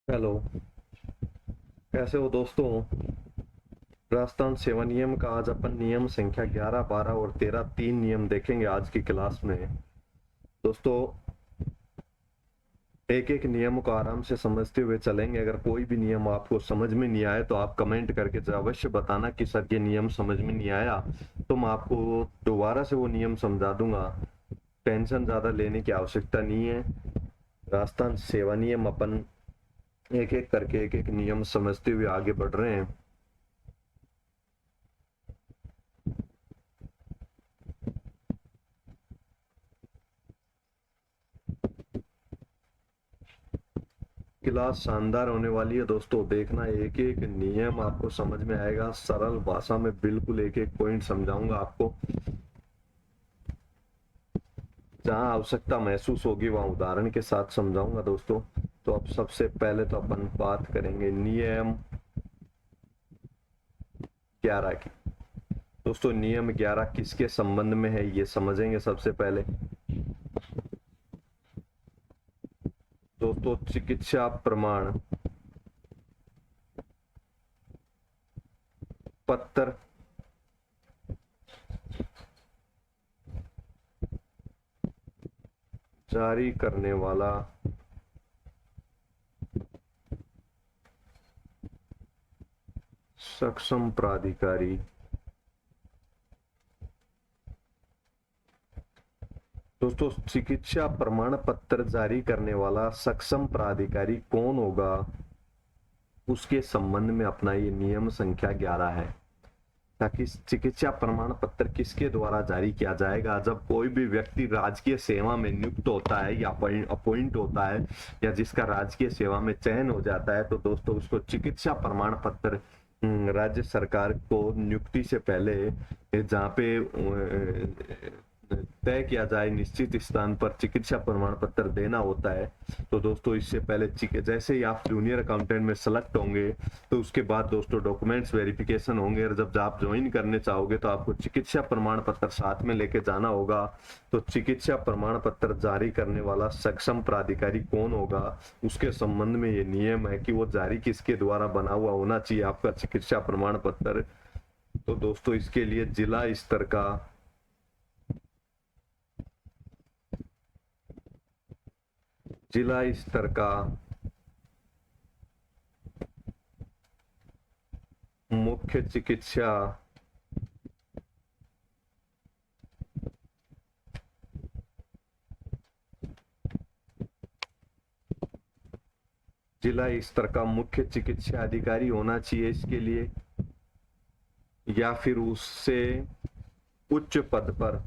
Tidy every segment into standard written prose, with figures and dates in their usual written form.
Hello. कैसे हो दोस्तों? राजस्थान सेवा नियम का आज अपन नियम संख्या 11, 12 और 13 तीन नियम देखेंगे आज की क्लास में। दोस्तों, एक एक नियम को आराम से समझते हुए चलेंगे। अगर कोई भी नियम आपको समझ में नहीं आए तो आप कमेंट करके अवश्य बताना कि सर ये नियम समझ में नहीं आया, तो मैं आपको दोबारा से वो नियम समझा दूंगा। टेंशन ज़्यादा लेने की आवश्यकता नहीं है। राजस्थान सेवा नियम अपन एक एक करके एक एक नियम समझते हुए आगे बढ़ रहे हैं। क्लास शानदार होने वाली है दोस्तों। देखना, एक एक नियम आपको समझ में आएगा। सरल भाषा में बिल्कुल एक एक पॉइंट समझाऊंगा आपको। जहां आवश्यकता महसूस होगी वहां उदाहरण के साथ समझाऊंगा दोस्तों। तो अब सबसे पहले तो अपन बात करेंगे नियम 11 की। दोस्तों, नियम 11 किसके संबंध में है ये समझेंगे सबसे पहले। दोस्तों, चिकित्सा प्रमाण पत्र जारी करने वाला सक्षम प्राधिकारी। दोस्तों, चिकित्सा प्रमाण पत्र जारी करने वाला सक्षम प्राधिकारी कौन होगा, उसके संबंध में अपना ये नियम संख्या 11 है। ताकि चिकित्सा प्रमाण पत्र किसके द्वारा जारी किया जाएगा? जब कोई भी व्यक्ति राजकीय सेवा में नियुक्त होता है या अपॉइंट होता है या जिसका राजकीय सेवा में चयन हो जाता है, तो दोस्तों उसको चिकित्सा प्रमाण पत्र राज्य सरकार को नियुक्ति से पहले जहाँ पे तय किया जाए निश्चित स्थान पर चिकित्सा प्रमाण पत्र देना होता है। तो दोस्तों, इससे पहले जैसे ही आप जूनियर अकाउंटेंट में सेलेक्ट होंगे तो उसके बाद दोस्तों डॉक्यूमेंट्स वेरिफिकेशन होंगे, और जब आप ज्वाइन करने चाहोगे तो आपको चिकित्सा प्रमाण पत्र साथ में लेके जाना होगा। तो चिकित्सा प्रमाण पत्र जारी करने वाला सक्षम प्राधिकारी कौन होगा, उसके संबंध में ये नियम है कि वो जारी किसके द्वारा बना हुआ होना चाहिए आपका चिकित्सा प्रमाण पत्र। तो दोस्तों, इसके लिए जिला स्तर का मुख्य चिकित्सा जिला स्तर का मुख्य चिकित्सा अधिकारी होना चाहिए इसके लिए, या फिर उससे उच्च पद पर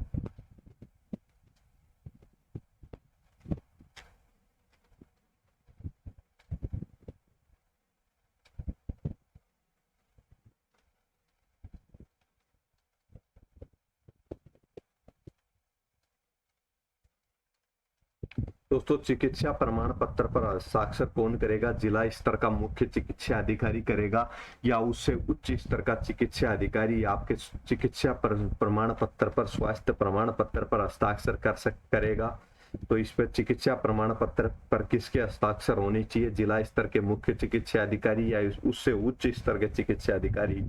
दोस्तों चिकित्सा प्रमाण पत्र पर हस्ताक्षर कौन करेगा? जिला स्तर का मुख्य चिकित्सा अधिकारी करेगा, या उससे उच्च स्तर का चिकित्सा अधिकारी आपके चिकित्सा प्रमाण पत्र पर, स्वास्थ्य प्रमाण पत्र पर हस्ताक्षर करेगा। तो इस पर चिकित्सा प्रमाण पत्र पर किसके हस्ताक्षर होनी चाहिए? जिला स्तर के मुख्य चिकित्सा अधिकारी या उससे उच्च स्तर के चिकित्सा अधिकारी।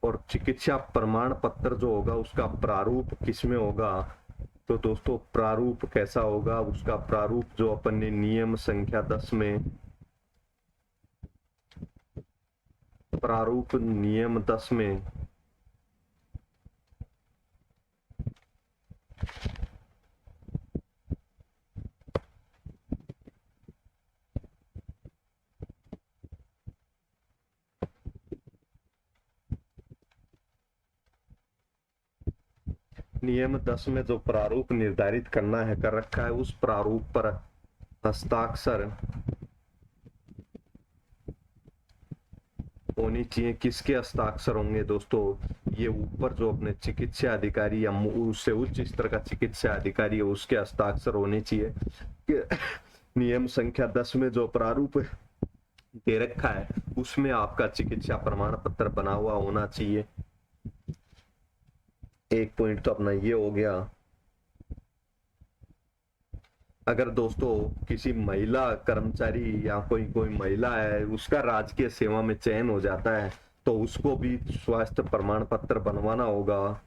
और चिकित्सा प्रमाण पत्र जो होगा उसका प्रारूप किसमें होगा? तो दोस्तों, प्रारूप कैसा होगा? उसका प्रारूप जो अपन ने नियम संख्या 10 में, प्रारूप नियम 10 में नियम 10 में जो प्रारूप निर्धारित करना है कर रखा है, उस प्रारूप पर हस्ताक्षर होनी चाहिए। किसके हस्ताक्षर होंगे दोस्तों? ये ऊपर जो अपने चिकित्सा अधिकारी या उससे उच्च स्तर का चिकित्सा अधिकारी है उसके हस्ताक्षर होने चाहिए। नियम संख्या 10 में जो प्रारूप दे रखा है उसमें आपका चिकित्सा प्रमाण पत्र बना हुआ होना चाहिए। एक पॉइंट तो अपना ये हो गया। अगर दोस्तों किसी महिला कर्मचारी या कोई कोई महिला है, उसका राजकीय सेवा में चयन हो जाता है, तो उसको भी स्वास्थ्य प्रमाण पत्र बनवाना होगा।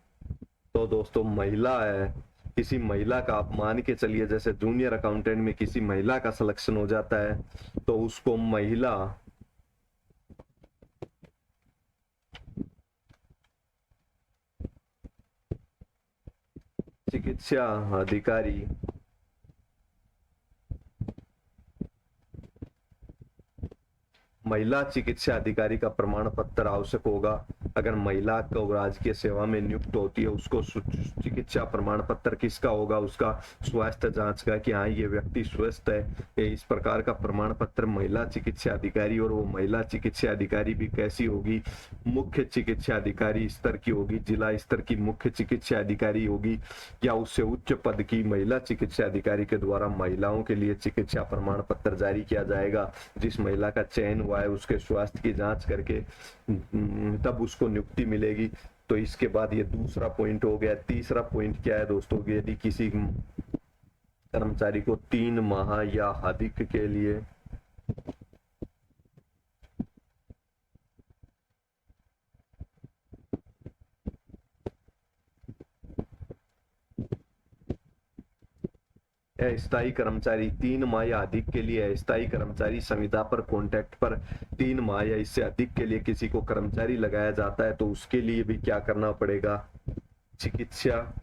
तो दोस्तों महिला है, किसी महिला का आप मान के चलिए, जैसे जूनियर अकाउंटेंट में किसी महिला का सिलेक्शन हो जाता है, तो उसको महिला चिकित्सा अधिकारी महिला चिकित्सा अधिकारी का प्रमाण पत्र आवश्यक होगा। अगर महिला को राजकीय सेवा में नियुक्त होती है, उसको चिकित्सा प्रमाण पत्र किसका होगा? उसका स्वास्थ्य जांच का, कि हाँ ये व्यक्ति स्वस्थ है, ये इस प्रकार का प्रमाण पत्र महिला चिकित्सा अधिकारी। और वो महिला चिकित्सा अधिकारी भी कैसी होगी? मुख्य चिकित्सा अधिकारी स्तर की होगी, जिला स्तर की मुख्य चिकित्सा अधिकारी होगी, या उससे उच्च पद की महिला चिकित्सा अधिकारी के द्वारा महिलाओं के लिए चिकित्सा प्रमाण पत्र जारी किया जाएगा। जिस महिला का चयन हुआ है उसके स्वास्थ्य की जांच करके तब उसको नियुक्ति मिलेगी। तो इसके बाद ये दूसरा पॉइंट हो गया। तीसरा पॉइंट क्या है दोस्तों? यदि किसी कर्मचारी को 3 माह या अधिक के लिए अस्थायी कर्मचारी 3 माह या अधिक के लिए अस्थायी कर्मचारी संविदा पर कॉन्ट्रैक्ट पर 3 माह या इससे अधिक के लिए किसी को कर्मचारी लगाया जाता है, तो उसके लिए भी क्या करना पड़ेगा? चिकित्सा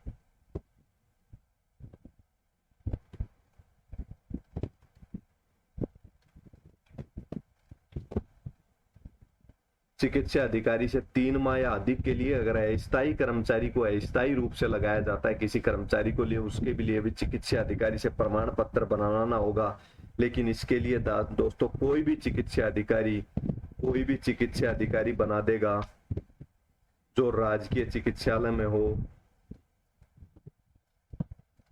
चिकित्सा अधिकारी से 3 माह या अधिक के लिए अगर अस्थायी कर्मचारी को अस्थायी रूप से लगाया जाता है किसी कर्मचारी को लिए, उसके भी लिए भी चिकित्सा अधिकारी से प्रमाण पत्र बनाना होगा। लेकिन इसके लिए दोस्तों कोई भी चिकित्सा अधिकारी बना देगा जो राजकीय चिकित्सालय में हो।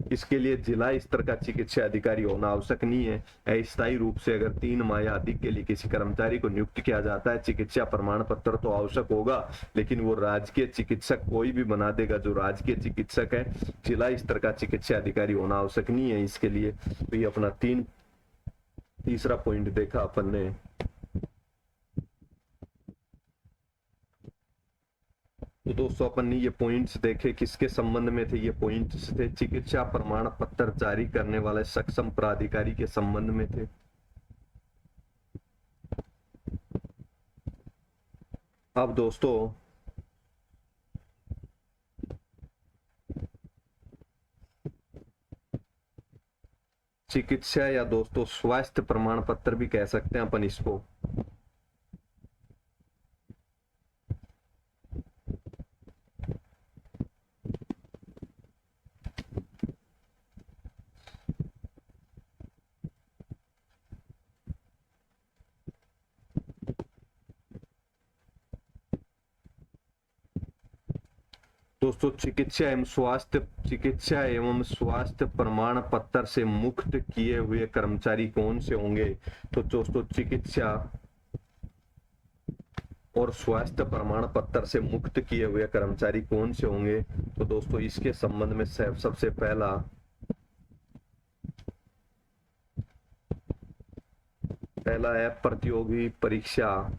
इसके लिए जिला स्तर का चिकित्सा अधिकारी होना आवश्यक नहीं है। अस्थायी रूप से अगर 3 माह या अधिक के लिए किसी कर्मचारी को नियुक्त किया जाता है, चिकित्सा प्रमाण पत्र तो आवश्यक होगा, लेकिन वो राजकीय चिकित्सक कोई भी बना देगा जो राजकीय चिकित्सक है। जिला स्तर का चिकित्सा अधिकारी होना आवश्यक नहीं है इसके लिए। तो ये अपना तीसरा पॉइंट देखा अपन ने। तो दोस्तों अपन ने ये पॉइंट्स देखे, किसके संबंध में थे? ये पॉइंट्स थे चिकित्सा प्रमाण पत्र जारी करने वाले सक्षम प्राधिकारी के संबंध में थे। अब दोस्तों चिकित्सा या दोस्तों स्वास्थ्य प्रमाण पत्र भी कह सकते हैं अपन इसको। दोस्तों चिकित्सा एवं स्वास्थ्य प्रमाण पत्र से मुक्त किए हुए कर्मचारी कौन से होंगे? तो दोस्तों चिकित्सा और स्वास्थ्य प्रमाण पत्र से मुक्त किए हुए कर्मचारी कौन से होंगे? तो दोस्तों इसके संबंध में सबसे पहला है प्रतियोगी परीक्षा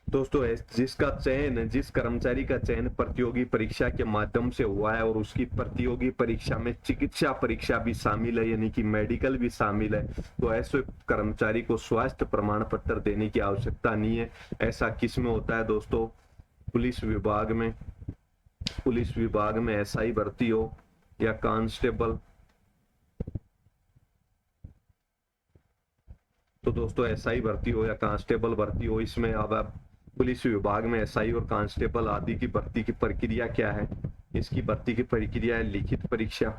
दोस्तों जिस कर्मचारी का चयन प्रतियोगी परीक्षा के माध्यम से हुआ है और उसकी प्रतियोगी परीक्षा में चिकित्सा परीक्षा भी शामिल है, यानी कि मेडिकल भी शामिल है, तो ऐसे कर्मचारी को स्वास्थ्य प्रमाण पत्र देने की आवश्यकता नहीं है। ऐसा किस में होता है दोस्तों? पुलिस विभाग में एसआई भर्ती हो या कांस्टेबल। तो दोस्तों एसआई भर्ती हो या कांस्टेबल भर्ती हो, इसमें अब पुलिस विभाग में एसआई और कांस्टेबल आदि की भर्ती की प्रक्रिया क्या है? इसकी भर्ती की प्रक्रिया है लिखित परीक्षा।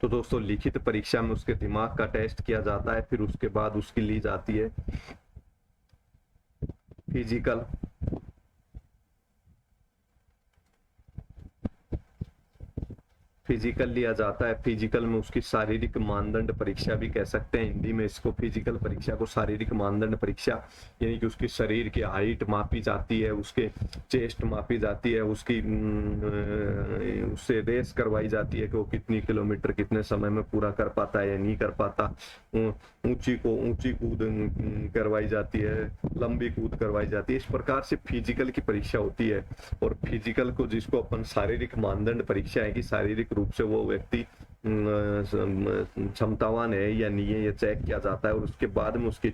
तो दोस्तों लिखित परीक्षा में उसके दिमाग का टेस्ट किया जाता है, फिर उसके बाद उसकी ली जाती है फिजिकल। फिजिकल लिया जाता है। फिजिकल में उसकी शारीरिक मानदंड परीक्षा भी कह सकते हैं, हिंदी में इसको फिजिकल परीक्षा को शारीरिक मानदंड परीक्षा, यानी कि उसकी शरीर की हाइट मापी जाती है, उसके चेस्ट मापी जाती है, उसकी उससे रेस करवाई जाती है कि वो कितनी किलोमीटर कितने समय में पूरा कर पाता है या नहीं कर पाता। ऊंची कूद करवाई जाती है, लंबी कूद करवाई जाती है। इस प्रकार से फिजिकल की परीक्षा होती है। और फिजिकल को जिसको अपन शारीरिक मानदंड परीक्षा है कि शारीरिक रूप से वो व्यक्ति क्षमतावान है या नहीं है, ये चेक किया जाता है। और उसके बाद में उसकी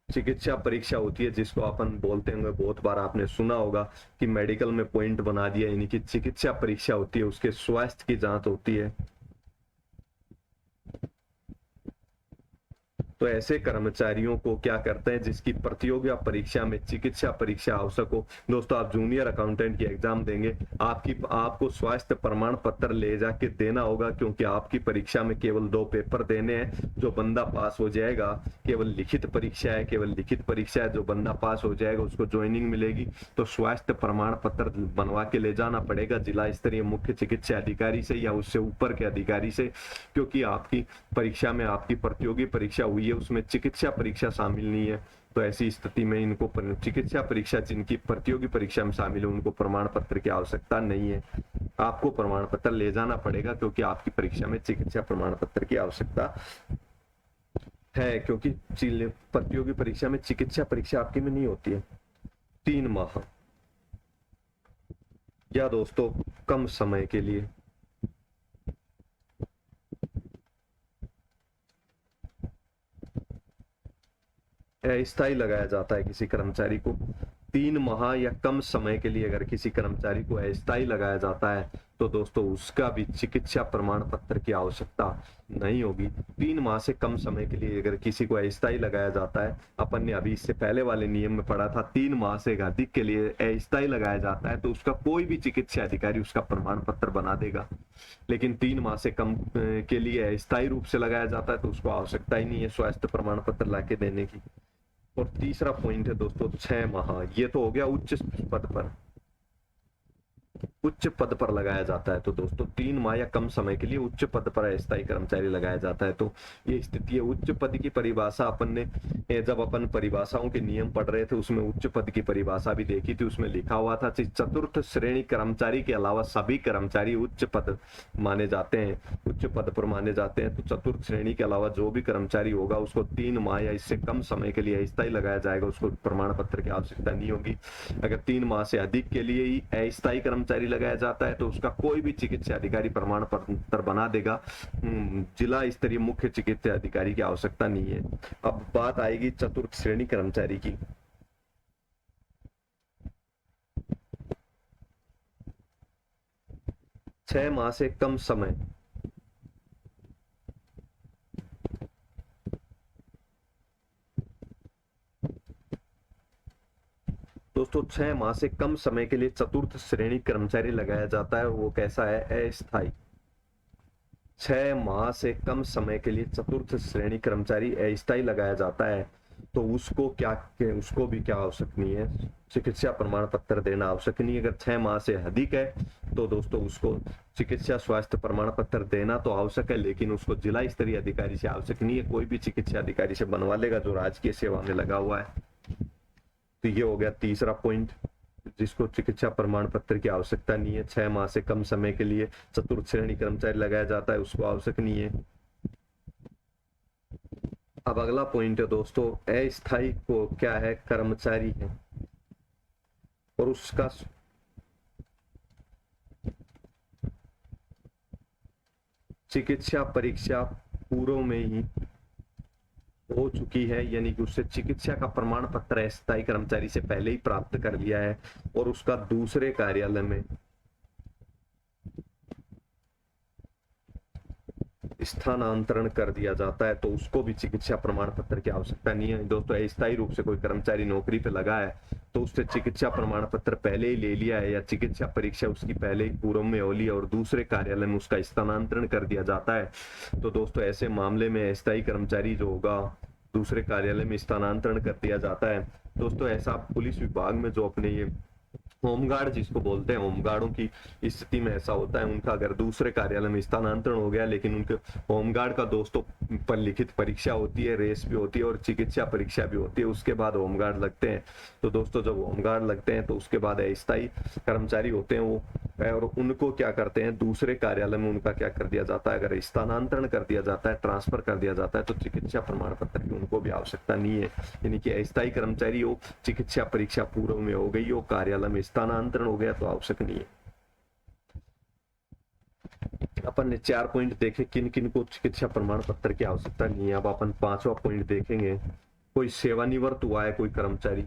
चिकित्सा परीक्षा होती है, जिसको अपन बोलते होंगे, बहुत बार आपने सुना होगा कि मेडिकल में पॉइंट बना दिया, यानी कि चिकित्सा परीक्षा होती है, उसके स्वास्थ्य की जांच होती है। तो ऐसे कर्मचारियों को क्या करते हैं जिसकी प्रतियोगिता परीक्षा में चिकित्सा परीक्षा आवश्यक हो। दोस्तों, आप जूनियर अकाउंटेंट की एग्जाम देंगे, आपको स्वास्थ्य प्रमाण पत्र ले जाके देना होगा, क्योंकि आपकी परीक्षा में केवल 2 पेपर देने हैं। जो बंदा पास हो जाएगा, केवल लिखित परीक्षा है, केवल लिखित परीक्षा है, जो बंदा पास हो जाएगा उसको ज्वाइनिंग मिलेगी। तो स्वास्थ्य प्रमाण पत्र बनवा के ले जाना पड़ेगा जिला स्तरीय मुख्य चिकित्सा अधिकारी से या उससे ऊपर के अधिकारी से, क्योंकि आपकी परीक्षा में आपकी प्रतियोगी परीक्षा हुई है, उसमें चिकित्सा परीक्षा शामिल नहीं है। तो ऐसी स्थिति में इनको चिकित्सा परीक्षा जिनकी प्रतियोगी परीक्षा में शामिल है उनको प्रमाण पत्र की आवश्यकता नहीं है। आपको प्रमाण पत्र ले जाना पड़ेगा, क्योंकि आपकी परीक्षा में चिकित्सा प्रमाण पत्र की आवश्यकता है, क्योंकि प्रतियोगी परीक्षा में चिकित्सा परीक्षा आपकी में नहीं होती है। 3 माह या दोस्तों कम समय के लिए अस्थायी लगाया जाता है किसी कर्मचारी को। 3 माह या कम समय के लिए अगर किसी कर्मचारी को अस्थायी लगाया जाता है तो दोस्तों उसका भी चिकित्सा प्रमाण पत्र की आवश्यकता नहीं होगी। 3 माह से कम समय के लिए अगर किसी को अस्थायी लगाया जाता है, अपन ने अभी इससे पहले वाले नियम में पढ़ा था, 3 माह से अधिक के लिए अस्थायी लगाया जाता है तो उसका कोई भी चिकित्सा अधिकारी उसका प्रमाण पत्र बना देगा। लेकिन 3 माह से कम के लिए अस्थायी रूप से लगाया जाता है तो उसको आवश्यकता ही नहीं है स्वास्थ्य प्रमाण पत्र लाके देने की। और तीसरा पॉइंट है दोस्तों 6 माह। ये तो हो गया उच्च पद पर, उच्च पद पर लगाया जाता है। तो दोस्तों 3 माह या कम समय के लिए उच्च पद पर अस्थायी कर्मचारी लगाया जाता है। तो ये स्थिति है। उच्च पद की परिभाषा अपन ने जब अपन परिभाषाओं के नियम पढ़ रहे थे उसमें उच्च पद की परिभाषा भी देखी थी। उसमें लिखा हुआ था कि चतुर्थ श्रेणी कर्मचारी के अलावा सभी कर्मचारी उच्च पद माने जाते हैं, उच्च पद पर माने जाते हैं। तो चतुर्थ श्रेणी के अलावा जो भी कर्मचारी होगा उसको 3 माह या इससे कम समय के लिए अस्थायी लगाया जाएगा, उसको प्रमाण पत्र की आवश्यकता नहीं होगी। अगर 3 माह से अधिक के लिए ही अस्थायी कर्मचारी लगाया जाता है तो उसका कोई भी चिकित्सा अधिकारी प्रमाण पत्र बना देगा, जिला स्तरीय मुख्य चिकित्सा अधिकारी की आवश्यकता नहीं है। अब बात आएगी चतुर्थ श्रेणी कर्मचारी की। छह माह से कम समय दोस्तों 6 माह से कम समय के लिए चतुर्थ श्रेणी कर्मचारी लगाया जाता है। वो कैसा है? अस्थायी। 6 माह से कम समय के लिए चतुर्थ श्रेणी कर्मचारी अस्थायी लगाया जाता है तो उसको उसको भी क्या आवश्यक नहीं है, चिकित्सा प्रमाण पत्र देना आवश्यक नहीं है। अगर 6 माह से अधिक है तो दोस्तों उसको चिकित्सा स्वास्थ्य प्रमाण पत्र देना तो आवश्यक है, लेकिन उसको जिला स्तरीय अधिकारी से आवश्यक नहीं है, कोई भी चिकित्सा अधिकारी से बनवा लेगा जो राजकीय सेवा में लगा हुआ है। तो ये हो गया तीसरा पॉइंट, जिसको चिकित्सा प्रमाण पत्र की आवश्यकता नहीं है। 6 माह से कम समय के लिए चतुर्थ श्रेणी कर्मचारी लगाया जाता है, उसको आवश्यक नहीं है। अब अगला पॉइंट है दोस्तों, अस्थायी को क्या है? कर्मचारी है और उसका चिकित्सा परीक्षा पूर्व में ही हो चुकी है, यानी कि उससे चिकित्सा का प्रमाण पत्र अस्थायी कर्मचारी से पहले ही प्राप्त कर लिया है और उसका दूसरे कार्यालय में स्थानांतरण कर दिया जाता है तो उसको भी चिकित्सा प्रमाण पत्र की आवश्यकता नहीं है। दोस्तों अस्थायी रूप से कोई कर्मचारी नौकरी पे लगा है तो उससे चिकित्सा प्रमाण पत्र पहले ही ले लिया है या चिकित्सा परीक्षा उसकी पहले ही पूर्व में हो ली और दूसरे कार्यालय में उसका स्थानांतरण कर दिया जाता है, तो दोस्तों ऐसे मामले में अस्थायी कर्मचारी जो होगा दूसरे कार्यालय में स्थानांतरण कर दिया जाता है। दोस्तों ऐसा पुलिस विभाग में जो अपने ये होमगार्ड जिसको बोलते हैं, होमगार्डों की स्थिति में ऐसा होता है, उनका अगर दूसरे कार्यालय में स्थानांतरण हो गया, लेकिन उनके होमगार्ड का दोस्तों पर लिखित परीक्षा होती है, रेस भी होती है और चिकित्सा परीक्षा भी होती है, उसके बाद होमगार्ड लगते हैं। तो दोस्तों जब होमगार्ड लगते हैं तो उसके बाद अस्थायी कर्मचारी होते हैं वो, और उनको क्या करते हैं, दूसरे कार्यालय में उनका क्या कर दिया जाता है, अगर स्थानांतरण कर दिया जाता है, ट्रांसफर कर दिया जाता है, तो चिकित्सा प्रमाण पत्र की उनको भी आवश्यकता नहीं है। यानी कि अस्थायी कर्मचारी हो, चिकित्सा परीक्षा पूर्व में हो गई हो, कार्यालय में स्थानांतरण हो गया, तो आवश्यक नहीं है। अपन ने 4 पॉइंट देखे किन किन को चिकित्सा प्रमाण पत्र की आवश्यकता नहीं है। अब अपन 5वां पॉइंट देखेंगे। कोई सेवानिवृत्त हुआ है कोई कर्मचारी,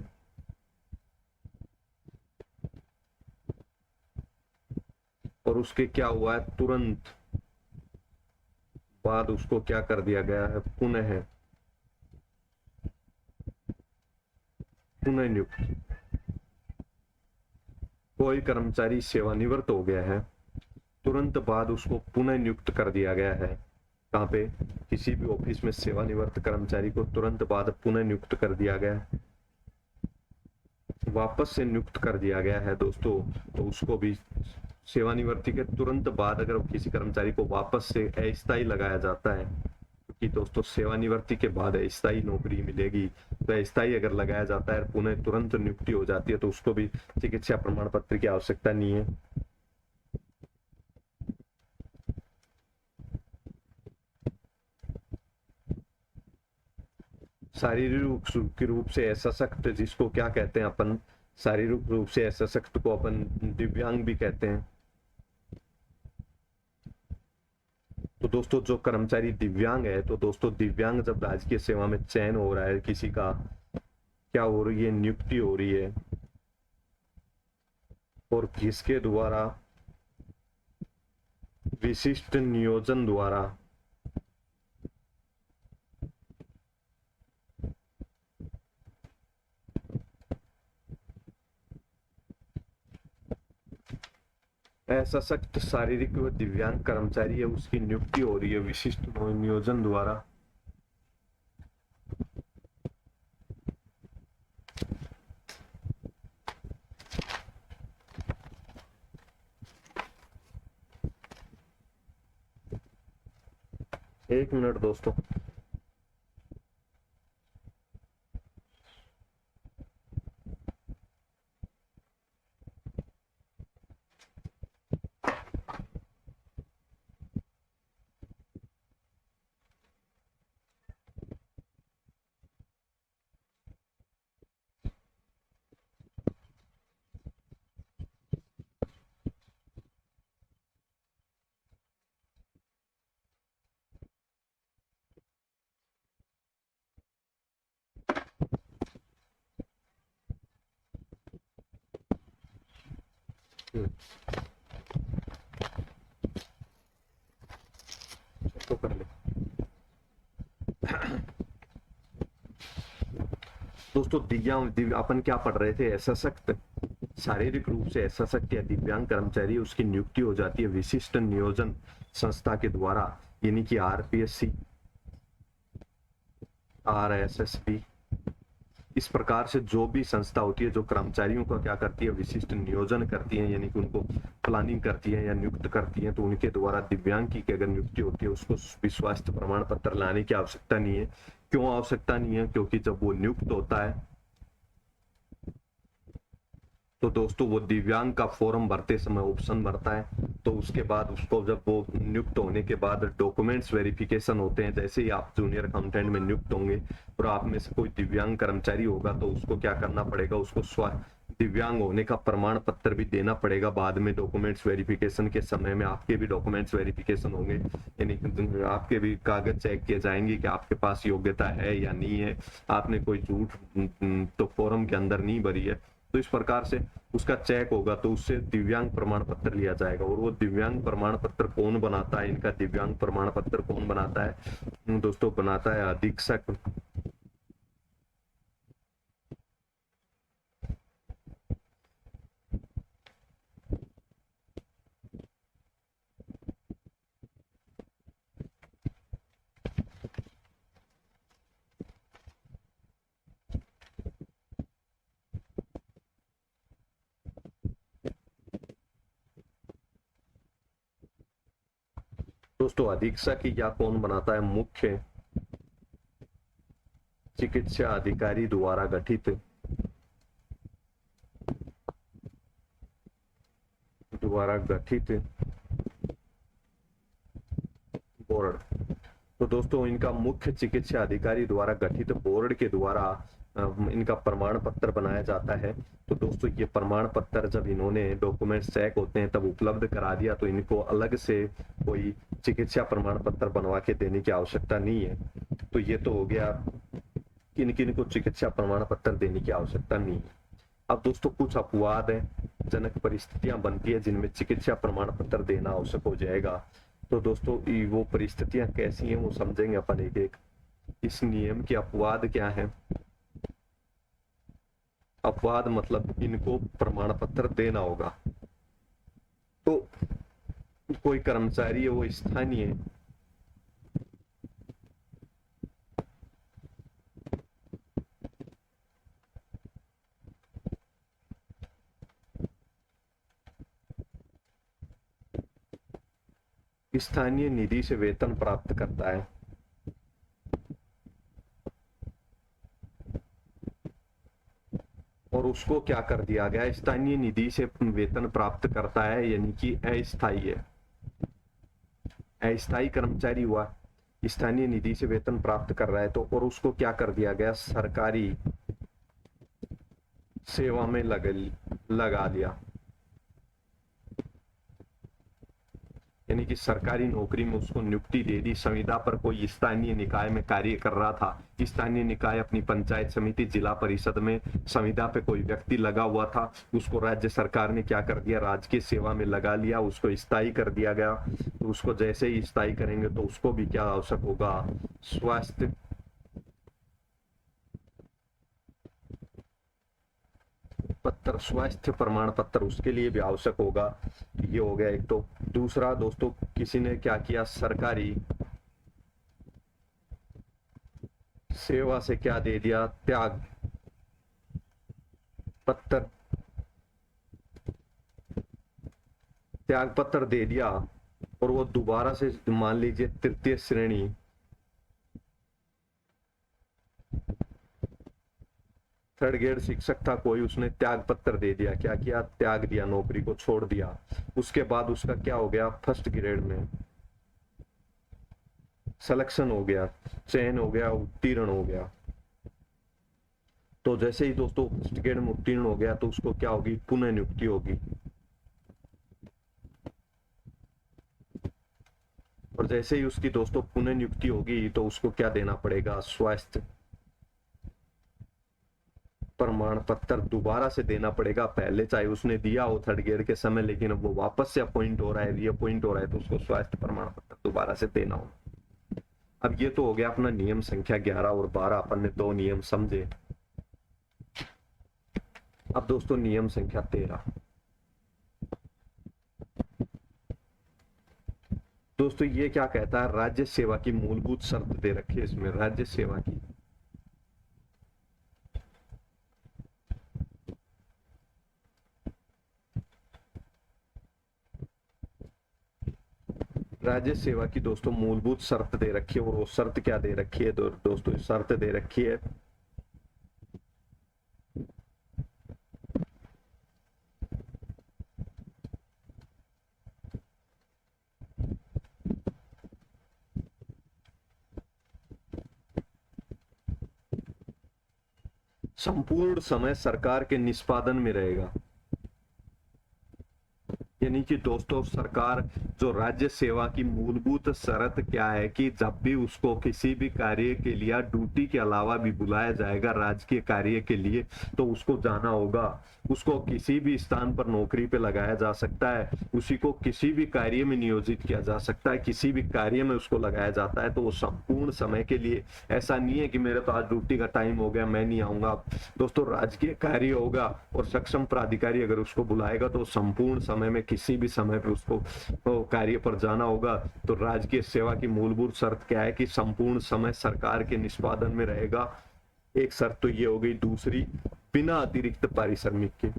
और उसके क्या हुआ है, तुरंत बाद उसको क्या कर दिया गया है, पुनः पुनः नियुक्त। कोई कर्मचारी सेवानिवृत्त हो गया है, तुरंत बाद उसको पुनः नियुक्त कर दिया गया है। कहाँ पे, किसी भी ऑफिस में सेवानिवृत्त कर्मचारी को तुरंत बाद पुनः नियुक्त कर दिया गया है, वापस से नियुक्त कर दिया गया है दोस्तों, तो उसको भी सेवानिवृत्ति के तुरंत बाद अगर किसी कर्मचारी को वापस से अस्थायी लगाया जाता है, क्योंकि दोस्तों सेवानिवृत्ति के बाद अस्थायी नौकरी मिलेगी, तो अस्थायी अगर लगाया जाता है, पुनः तुरंत नियुक्ति हो जाती है, तो उसको भी चिकित्सा प्रमाण पत्र की आवश्यकता नहीं है। शारीरिक रूप से असशक्त जिसको क्या कहते हैं अपन, शारीरिक रूप से असशक्त को अपन दिव्यांग भी कहते हैं। तो दोस्तों जो कर्मचारी दिव्यांग है, तो दोस्तों दिव्यांग जब राजकीय सेवा में चयन हो रहा है, किसी का क्या हो रही है, नियुक्ति हो रही है, और किसके द्वारा, विशिष्ट नियोजन द्वारा, असशक्त शारीरिक व दिव्यांग कर्मचारी है, उसकी नियुक्ति हो रही है विशिष्ट नियोजन द्वारा। एक मिनट दोस्तों। तो कर ले दोस्तों। दिव्यांग अपन क्या पढ़ रहे थे, असशक्त शारीरिक रूप से असशक्त या दिव्यांग कर्मचारी, उसकी नियुक्ति हो जाती है विशिष्ट नियोजन संस्था के द्वारा, यानी कि आरपीएससी, आरएसएसबी, इस प्रकार से जो भी संस्था होती है जो कर्मचारियों का क्या करती है, विशिष्ट नियोजन करती है, यानी कि उनको प्लानिंग करती है या नियुक्त करती है, तो उनके द्वारा दिव्यांग की अगर नियुक्ति होती है, उसको स्वास्थ्य प्रमाण पत्र लाने की आवश्यकता नहीं है। क्यों आवश्यकता नहीं है, क्योंकि जब वो नियुक्त होता है तो दोस्तों वो दिव्यांग का फॉर्म भरते समय ऑप्शन भरता है, तो उसके बाद उसको जब वो नियुक्त होने के बाद डॉक्यूमेंट्स वेरिफिकेशन होते हैं। जैसे ही आप जूनियर अकाउंटेंट में नियुक्त होंगे और आप में से कोई दिव्यांग कर्मचारी होगा, तो उसको क्या करना पड़ेगा, उसको दिव्यांग होने का प्रमाण पत्र भी देना पड़ेगा। बाद में डॉक्यूमेंट्स वेरिफिकेशन के समय में आपके भी डॉक्यूमेंट्स वेरिफिकेशन होंगे, यानी आपके भी कागज चेक किए जाएंगे कि आपके पास योग्यता है या नहीं है, आपने कोई झूठ तो फॉर्म के अंदर नहीं भरी है। तो इस प्रकार से उसका चेक होगा, तो उससे दिव्यांग प्रमाण पत्र लिया जाएगा। और वो दिव्यांग प्रमाण पत्र कौन बनाता है, इनका दिव्यांग प्रमाण पत्र कौन बनाता है दोस्तों, बनाता है अधीक्षक। दोस्तों अधीक्षक या कौन बनाता है? मुख्य चिकित्सा अधिकारी द्वारा गठित बोर्ड। तो दोस्तों इनका मुख्य चिकित्सा अधिकारी द्वारा गठित बोर्ड के द्वारा इनका प्रमाण पत्र बनाया जाता है। तो दोस्तों ये प्रमाण पत्र जब इन्होंने डॉक्यूमेंट चेक होते हैं तब उपलब्ध करा दिया, तो इनको अलग से कोई चिकित्सा प्रमाण पत्र बनवा के देने की आवश्यकता नहीं है। तो ये तो हो गया किन किन को चिकित्सा प्रमाण पत्र देने की आवश्यकता नहीं है। अब दोस्तों कुछ अपवाद है जनक परिस्थितियां बनती है जिनमें चिकित्सा प्रमाण पत्र देना आवश्यक हो जाएगा। तो दोस्तों वो परिस्थितियां कैसी हैं वो समझेंगे अपन एक एक। इस नियम के अपवाद क्या है? अपवाद मतलब इनको प्रमाण पत्र देना होगा। तो कोई कर्मचारी है वो स्थानीय स्थानीय निधि से वेतन प्राप्त करता है, और उसको क्या कर दिया गया? स्थानीय निधि से वेतन प्राप्त करता है, यानी कि अस्थायी है, अस्थायी कर्मचारी हुआ, स्थानीय निधि से वेतन प्राप्त कर रहा है। तो और उसको क्या कर दिया गया? सरकारी सेवा में लगा दिया, यानी कि सरकारी नौकरी में उसको नियुक्ति दे दी। संविदा पर कोई स्थानीय निकाय में कार्य कर रहा था, स्थानीय निकाय अपनी पंचायत समिति जिला परिषद में संविदा पे कोई व्यक्ति लगा हुआ था, उसको राज्य सरकार ने क्या कर दिया? राजकीय सेवा में लगा लिया, उसको स्थायी कर दिया गया। तो उसको जैसे ही स्थायी करेंगे तो उसको भी क्या आवश्यक होगा? स्वास्थ्य पत्र, स्वास्थ्य प्रमाण पत्र उसके लिए भी आवश्यक होगा। ये हो गया एक। तो दूसरा दोस्तों किसी ने क्या किया? सरकारी सेवा से क्या दे दिया? त्याग पत्र, त्याग पत्र दे दिया, और वो दोबारा से मान लीजिए तृतीय श्रेणी थर्ड ग्रेड शिक्षक था कोई, उसने त्याग पत्र दे दिया। क्या किया? त्याग दिया, नौकरी को छोड़ दिया। उसके बाद उसका क्या हो गया? फर्स्ट ग्रेड में सिलेक्शन हो गया, चयन हो गया, उत्तीर्ण हो गया। तो जैसे ही दोस्तों फर्स्ट ग्रेड में उत्तीर्ण हो गया तो उसको क्या होगी? पुनः नियुक्ति होगी। और जैसे ही उसकी दोस्तों पुनः नियुक्ति होगी तो उसको क्या देना पड़ेगा? स्वास्थ्य प्रमाण पत्र दोबारा से देना पड़ेगा। पहले चाहे उसने दिया हो थर्ड ग्रेड के समय, लेकिन अब वो वापस से अपॉइंट हो रहा है, रीअपॉइंट हो रहा है, तो उसको स्वास्थ्य प्रमाण पत्र दोबारा से देना हो। अब ये तो हो गया अपना नियम संख्या 11 और 12, अपन ने दो नियम समझे। अब दोस्तों नियम संख्या 13। दोस्तों ये क्या कहता है? राज्य सेवा की मूलभूत शर्त दे रखी है इसमें, राज्य सेवा की राज्य सेवा की दोस्तों मूलभूत शर्त दे रखी है। और वो शर्त क्या दे रखी है? दोस्तों शर्त दे रखी है संपूर्ण समय सरकार के निष्पादन में रहेगा। यानी कि दोस्तों सरकार जो राज्य सेवा की मूलभूत शर्त क्या है कि जब भी उसको किसी भी कार्य के लिए ड्यूटी के अलावा भी बुलाया जाएगा राजकीय कार्य के लिए, तो उसको जाना होगा। उसको किसी भी स्थान पर नौकरी पे लगाया जा सकता है, उसी को किसी भी कार्य में नियोजित किया जा सकता है, किसी भी कार्य में उसको लगाया जाता है, तो वो संपूर्ण समय के लिए। ऐसा नहीं है कि मेरे तो आज ड्यूटी का टाइम हो गया मैं नहीं आऊंगा। दोस्तों राजकीय कार्य होगा और सक्षम प्राधिकारी अगर उसको बुलाएगा तो संपूर्ण समय में किसी भी समय पे उसको कार्य पर जाना होगा। तो राजकीय सेवा की मूलभूत शर्त क्या है? कि संपूर्ण समय सरकार के निष्पादन में रहेगा। एक शर्त तो ये हो गई। दूसरी, बिना अतिरिक्त पारिश्रमिक के।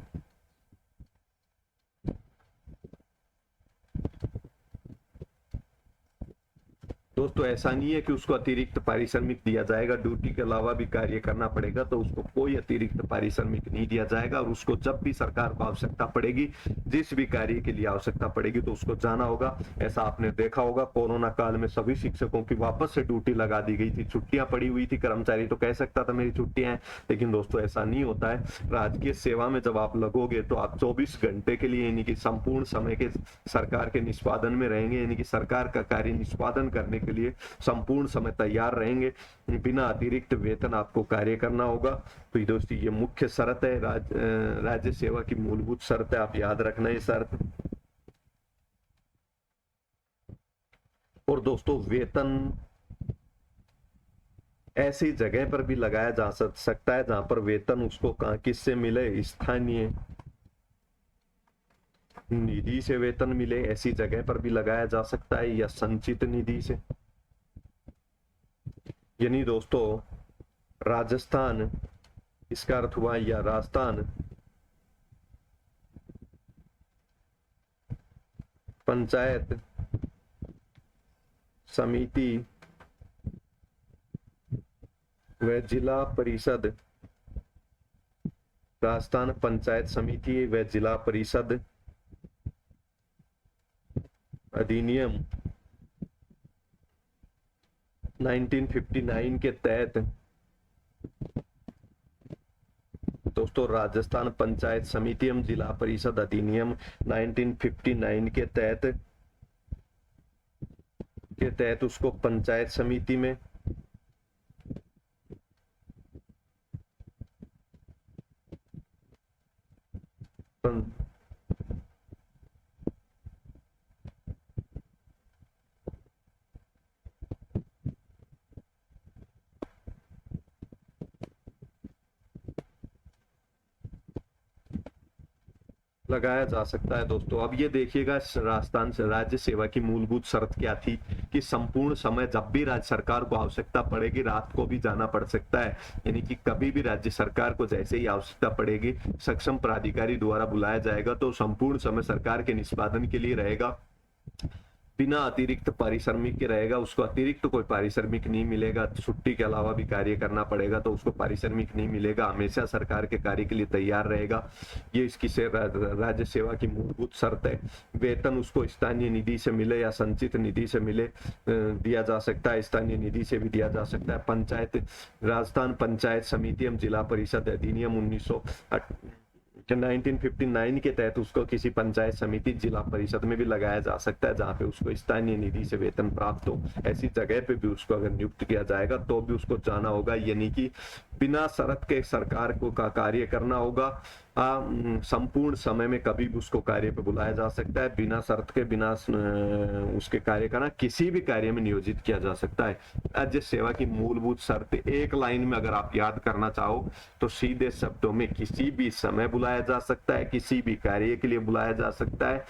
दोस्तों ऐसा नहीं है कि उसको अतिरिक्त पारिश्रमिक दिया जाएगा, ड्यूटी के अलावा भी कार्य करना पड़ेगा तो उसको कोई अतिरिक्त पारिश्रमिक नहीं दिया जाएगा। और उसको जब भी सरकार को आवश्यकता पड़ेगी, जिस भी कार्य के लिए आवश्यकता पड़ेगी तो उसको जाना होगा। ऐसा आपने देखा होगा कोरोना काल में सभी शिक्षकों की वापस से ड्यूटी लगा दी गई थी, छुट्टियां पड़ी हुई थी, कर्मचारी तो कह सकता था मेरी छुट्टियां हैं, लेकिन दोस्तों ऐसा नहीं होता है। राजकीय सेवा में जब आप लगोगे तो आप 24 घंटे के लिए यानी कि संपूर्ण समय के सरकार के निष्पादन में रहेंगे, यानी कि सरकार का कार्य निष्पादन करने के लिए संपूर्ण समय तैयार रहेंगे, बिना अतिरिक्त वेतन आपको कार्य करना होगा। तो ये दोस्तों ये मुख्य शर्त है, राज्य सेवा की मूलभूत शर्त है, आप याद रखना ये शर्त। और दोस्तों वेतन ऐसी जगह पर भी लगाया जा सकता है जहां पर वेतन उसको किससे मिले, स्थानीय निधि से वेतन मिले, ऐसी जगह पर भी लगाया जा सकता है, या संचित निधि से। यानी दोस्तों राजस्थान इसका अर्थ हुआ, या राजस्थान पंचायत समिति व जिला परिषद, राजस्थान पंचायत समिति व जिला परिषद अधिनियम 1959 के तहत, दोस्तों राजस्थान पंचायत समिति एवं जिला परिषद अधिनियम 1959 के तहत उसको पंचायत समिति में लगाया जा सकता है। दोस्तों अब ये देखिएगा राजस्थान से राज्य सेवा की मूलभूत शर्त क्या थी कि संपूर्ण समय जब भी राज्य सरकार को आवश्यकता पड़ेगी, रात को भी जाना पड़ सकता है, यानी कि कभी भी राज्य सरकार को जैसे ही आवश्यकता पड़ेगी सक्षम प्राधिकारी द्वारा बुलाया जाएगा तो संपूर्ण समय सरकार के निष्पादन के लिए रहेगा, बिना अतिरिक्त पारिश्रमिक के रहेगा, उसको अतिरिक्त कोई पारिश्रमिक नहीं मिलेगा, छुट्टी के अलावा भी कार्य करना पड़ेगा तो उसको पारिश्रमिक नहीं मिलेगा, हमेशा सरकार के कार्य के लिए तैयार रहेगा। ये इसकी से राज्य सेवा की मूलभूत शर्त है। वेतन उसको स्थानीय निधि से मिले या संचित निधि से मिले, दिया जा सकता है, स्थानीय निधि से भी दिया जा सकता है। पंचायत, राजस्थान पंचायत समिति एवं जिला परिषद अधिनियम 1959 के तहत उसको किसी पंचायत समिति जिला परिषद में भी लगाया जा सकता है जहां पे उसको स्थानीय निधि से वेतन प्राप्त हो। ऐसी जगह पे भी उसको अगर नियुक्त किया जाएगा तो भी उसको जाना होगा, यानी कि बिना शर्त के सरकार को का कार्य करना होगा। संपूर्ण समय में कभी भी उसको कार्य पे बुलाया जा सकता है, बिना शर्त के, बिना उसके कार्य करना, किसी भी कार्य में नियोजित किया जा सकता है। राज्य सेवा की मूलभूत शर्त एक लाइन में अगर आप याद करना चाहो तो सीधे शब्दों में किसी भी समय बुलाया जा सकता है, किसी भी कार्य के लिए बुलाया जा सकता है,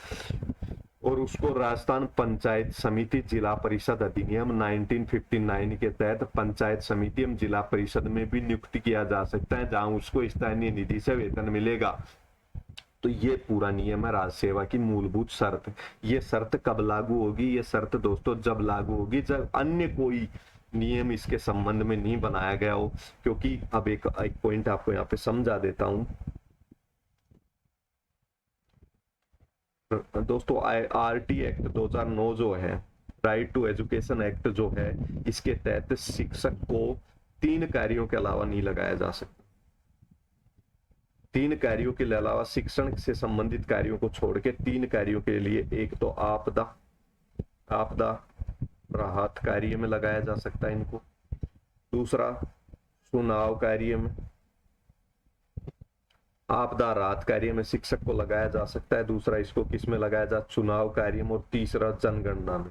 और उसको राजस्थान पंचायत समिति जिला परिषद अधिनियम 1959 के तहत पंचायत समिति एवं जिला परिषद में भी नियुक्त किया जा सकता है जहां उसको स्थानीय निधि से वेतन मिलेगा। तो ये पूरा नियम है राज्य सेवा की मूलभूत शर्त। ये शर्त कब लागू होगी? ये शर्त दोस्तों जब लागू होगी जब अन्य कोई नियम इसके संबंध में नहीं बनाया गया हो, क्योंकि अब एक पॉइंट आपको यहाँ पे समझा देता हूं दोस्तों। आरटी एक्ट 2009 जो है, राइट टू एजुकेशन एक्ट जो है, इसके तहत शिक्षक को 3 कार्यों के अलावा नहीं लगाया जा सकता। 3 कार्यों के अलावा, शिक्षण से संबंधित कार्यों को छोड़ के 3 कार्यों के लिए, एक तो आपदा राहत कार्य में लगाया जा सकता है इनको, दूसरा चुनाव कार्य में, आपदा राहत कार्य में शिक्षक को लगाया जा सकता है, दूसरा इसको किस में लगाया जा, चुनाव कार्य में, और तीसरा जनगणना में।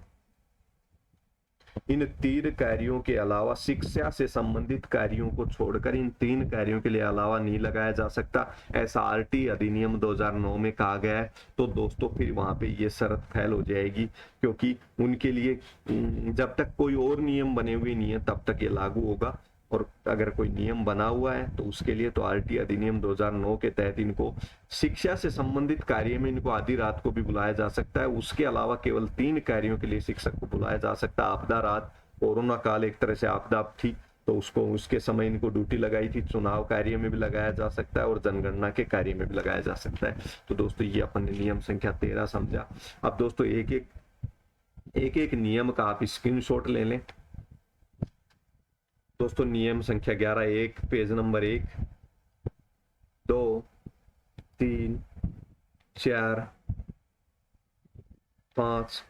इन 3 कार्यों के अलावा शिक्षा से संबंधित कार्यों को छोड़कर इन 3 कार्यों के लिए अलावा नहीं लगाया जा सकता, ऐसा आरटी अधिनियम 2009 में कहा गया है। तो दोस्तों फिर वहां पे ये शर्त फैल हो जाएगी, क्योंकि उनके लिए जब तक कोई और नियम बने हुए नहीं है तब तक ये लागू होगा। और अगर कोई नियम बना हुआ है तो उसके लिए तो आरटी अधिनियम 2009 के तहत इनको शिक्षा से संबंधित कार्य में इनको आधी रात को भी बुलाया जा सकता है। उसके अलावा केवल 3 कार्यों के लिए शिक्षक को बुलाया जा सकता है। आपदा रात, कोरोना काल एक तरह से आपदा थी तो उसको उसके समय इनको ड्यूटी लगाई थी, चुनाव कार्य में भी लगाया जा सकता है और जनगणना के कार्य में भी लगाया जा सकता है। तो दोस्तों ये अपन ने नियम संख्या 13 समझा। अब दोस्तों एक एक नियम का आप स्क्रीनशॉट ले लें। दोस्तों नियम संख्या 11, एक पेज नंबर 1, 2, 3, 4, 5।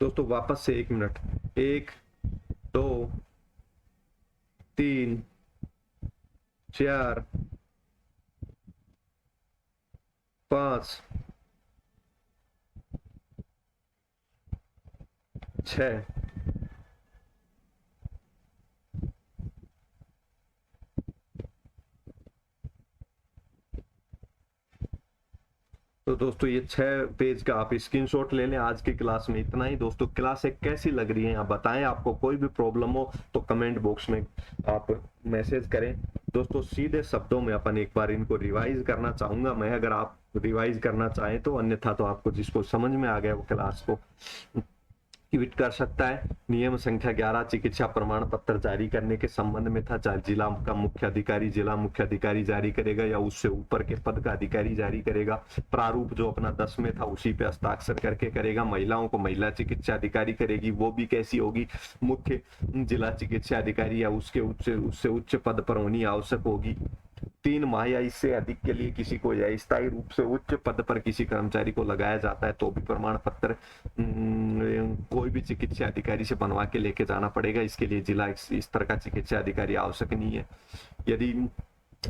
दोस्तों वापस से 1 मिनट, 1, 2, 3, 4, 5, 6। तो दोस्तों ये 6 पेज का आप स्क्रीनशॉट ले लें। आज की क्लास में इतना ही। दोस्तों क्लास एक कैसी लग रही है आप बताएं। आपको कोई भी प्रॉब्लम हो तो कमेंट बॉक्स में आप मैसेज करें। दोस्तों सीधे शब्दों में अपन एक बार इनको रिवाइज करना चाहूंगा मैं, अगर आप रिवाइज करना चाहें तो, अन्यथा तो आपको जिसको समझ में आ गया वो क्लास को ट्वीट कर सकता है। नियम संख्या 11 चिकित्सा प्रमाण पत्र जारी करने के संबंध में था। जिला का मुख्य अधिकारी जिला मुख्य अधिकारी जारी करेगा या उससे ऊपर के पद का अधिकारी जारी करेगा। प्रारूप जो अपना 10 में था उसी पे हस्ताक्षर करके करेगा। महिलाओं को महिला चिकित्सा अधिकारी करेगी, वो भी कैसी होगी, मुख्य जिला चिकित्सा अधिकारी या उससे उच्च पद पर होनी आवश्यक होगी। 3 माह या इससे अधिक के लिए किसी को या स्थायी रूप से उच्च पद पर किसी कर्मचारी को लगाया जाता है तो भी प्रमाण पत्र कोई भी चिकित्सा अधिकारी से बनवा के लेके जाना पड़ेगा। इसके लिए जिला स्तर का चिकित्सा अधिकारी आवश्यक नहीं है। यदि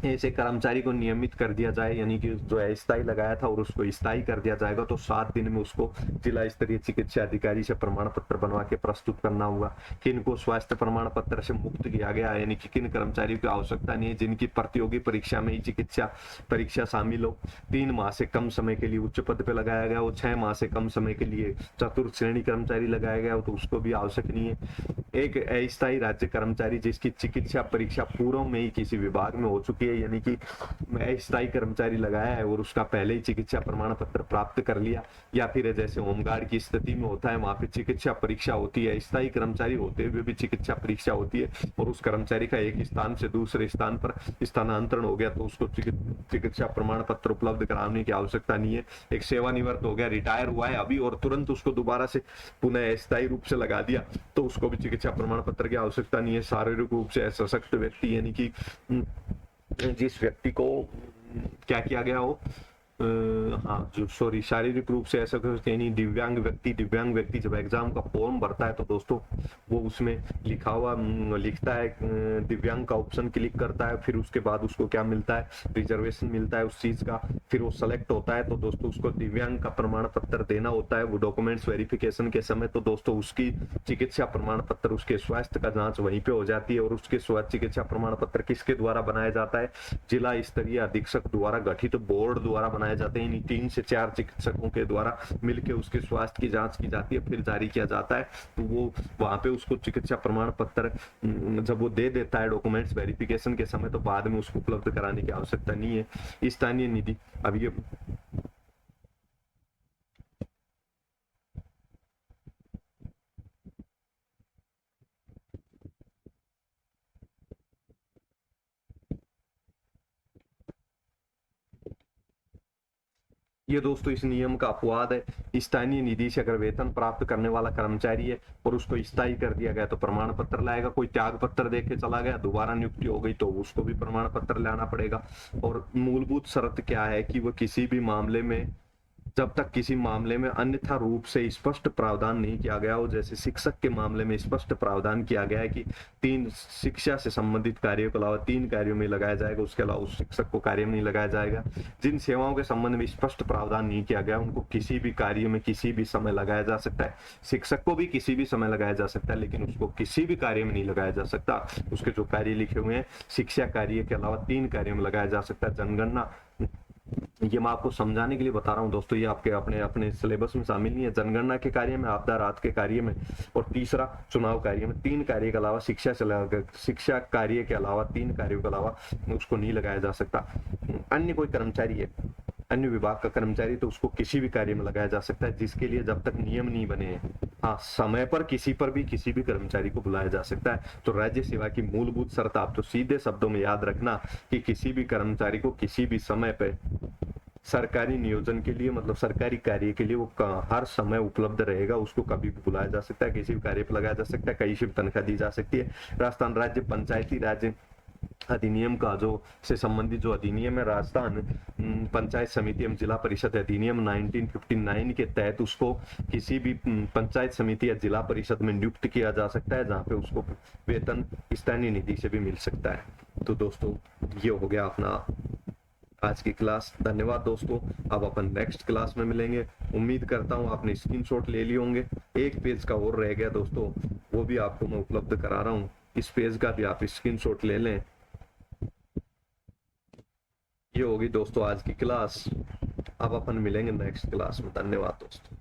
ऐसे कर्मचारी को नियमित कर दिया जाए, यानी कि जो अस्थायी लगाया था और उसको स्थायी कर दिया जाएगा, तो 7 दिन में उसको जिला स्तरीय चिकित्सा अधिकारी से प्रमाण पत्र बनवा के प्रस्तुत करना होगा। किन को स्वास्थ्य प्रमाण पत्र से मुक्त किया गया, यानी कि किन कर्मचारियों की आवश्यकता नहीं है जिनकी प्रतियोगी परीक्षा में ही चिकित्सा परीक्षा शामिल हो। 3 माह से कम समय के लिए उच्च पद पे लगाया गया हो, 6 माह से कम समय के लिए चतुर्थ श्रेणी कर्मचारी लगाया गया हो तो उसको भी आवश्यक नहीं है। एक अस्थायी राज्य कर्मचारी जिसकी चिकित्सा परीक्षा पूर्व में ही किसी विभाग में हो चुकी है, यानी कि अस्थायी कर्मचारी लगाया है और उसका पहले ही चिकित्सा प्रमाण पत्र प्राप्त कर लिया, या फिर जैसे होमगार्ड की स्थिति में होता है वहां पे चिकित्सा परीक्षा होती है, अस्थायी कर्मचारी होते हुए भी चिकित्सा परीक्षा होती है और उस कर्मचारी का एक स्थान से दूसरे स्थान पर स्थानांतरण हो गया तो उसको चिकित्सा प्रमाण पत्र उपलब्ध कराने की आवश्यकता नहीं है। एक सेवानिवृत्त हो गया, रिटायर हुआ है अभी और तुरंत उसको दोबारा से पुनः अस्थायी रूप से लगा दिया तो उसको भी चिकित्सा प्रमाण पत्र की आवश्यकता नहीं है। शारीरिक रूप से सशक्त व्यक्ति, यानी कि जिस व्यक्ति को क्या किया गया हो, हाँ जो सॉरी शारीरिक रूप से ऐसा यानी दिव्यांग व्यक्ति जब एग्जाम का फॉर्म भरता है तो दोस्तों वो उसमें लिखा हुआ लिखता है दिव्यांग का ऑप्शन क्लिक करता है, फिर उसके बाद उसको क्या मिलता है, रिजर्वेशन मिलता है उस चीज का, फिर वो सेलेक्ट होता है तो दोस्तों उसको दिव्यांग का प्रमाण पत्र देना होता है वो डॉक्यूमेंट्स वेरिफिकेशन के समय। तो दोस्तों उसकी चिकित्सा प्रमाण पत्र, उसके स्वास्थ्य का जांच वहीं पे हो जाती है और उसके स्वास्थ्य चिकित्सा प्रमाण पत्र किसके द्वारा बनाया जाता है, जिला स्तरीय अधीक्षक द्वारा गठित बोर्ड द्वारा बनाए जाते हैं। 3 से 4 चिकित्सकों के द्वारा मिलकर उसके स्वास्थ्य की जांच की जाती है, फिर जारी किया जाता है। तो वो वहां पे उसको चिकित्सा प्रमाण पत्र जब वो दे देता है डॉक्यूमेंट्स वेरिफिकेशन के समय, तो बाद में उसको उपलब्ध कराने की आवश्यकता नहीं है। स्थानीय निधि, अब ये दोस्तों इस नियम का अपवाद है। स्थानीय निधि से अगर वेतन प्राप्त करने वाला कर्मचारी है और उसको स्थायी कर दिया गया तो प्रमाण पत्र लाएगा। कोई त्याग पत्र दे के चला गया, दोबारा नियुक्ति हो गई तो उसको भी प्रमाण पत्र लाना पड़ेगा। और मूलभूत शर्त क्या है कि वो किसी भी मामले में, जब तक किसी मामले में अन्यथा रूप से स्पष्ट प्रावधान नहीं किया गया हो, जैसे शिक्षक के मामले में स्पष्ट प्रावधान किया गया है कि 3 शिक्षा से संबंधित कार्यों के अलावा 3 कार्यों में लगाया जाएगा, उसके अलावा उस शिक्षक को कार्य में नहीं लगाया जाएगा। जिन सेवाओं के संबंध में स्पष्ट प्रावधान नहीं किया गया उनको किसी भी कार्य में किसी भी समय लगाया जा सकता है। शिक्षक को भी किसी भी समय लगाया जा सकता है लेकिन उसको किसी भी कार्य में नहीं लगाया जा सकता। उसके जो कार्य लिखे हुए हैं शिक्षा कार्य के अलावा 3 कार्यों में लगाया जा सकता है। जनगणना ये मैं आपको समझाने के लिए बता रहा हूँ दोस्तों, ये आपके अपने अपने सिलेबस में शामिल नहीं है। जनगणना के कार्य में, आपदा राहत के कार्य में, और तीसरा चुनाव कार्य में, 3 कार्य के अलावा शिक्षा कार्य के अलावा 3 कार्यों के अलावा उसको नहीं लगाया जा सकता। अन्य कोई कर्मचारी है, अन्य विभाग का कर्मचारी, तो उसको किसी भी कार्य में लगाया जा सकता है, जिसके लिए जब तक नियम नहीं बने हैं। हाँ, समय पर किसी पर भी किसी भी कर्मचारी को बुलाया जा सकता है। तो राज्य सेवा की मूलभूत शर्त आप तो सीधे शब्दों में याद रखना कि किसी भी कर्मचारी को किसी भी समय पे सरकारी नियोजन के लिए, मतलब सरकारी कार्य के लिए वो हर समय उपलब्ध रहेगा। उसको कभी भी बुलाया जा सकता है, किसी भी कार्य पर लगाया जा सकता है, कहीं से भी तनख्वाह दी जा सकती है। राजस्थान राज्य पंचायती राज अधिनियम का जो से संबंधित जो अधिनियम है, राजस्थान पंचायत समिति एवं जिला परिषद अधिनियम 1959 के तहत उसको किसी भी पंचायत समिति या जिला परिषद में नियुक्त किया जा सकता है, जहाँ पे उसको वेतन स्थानीय निधि से भी मिल सकता है। तो दोस्तों, ये हो गया अपना आज की क्लास। धन्यवाद दोस्तों, अब अपन नेक्स्ट क्लास में मिलेंगे। उम्मीद करता हूँ आपने स्क्रीनशॉट ले लिए होंगे। एक पेज का और रह गया दोस्तों, वो भी आपको मैं उपलब्ध करा रहा हूँ। इस पेज का भी आप स्क्रीनशॉट ले लें। ये होगी दोस्तों आज की क्लास। अब अपन मिलेंगे नेक्स्ट क्लास में। धन्यवाद दोस्तों।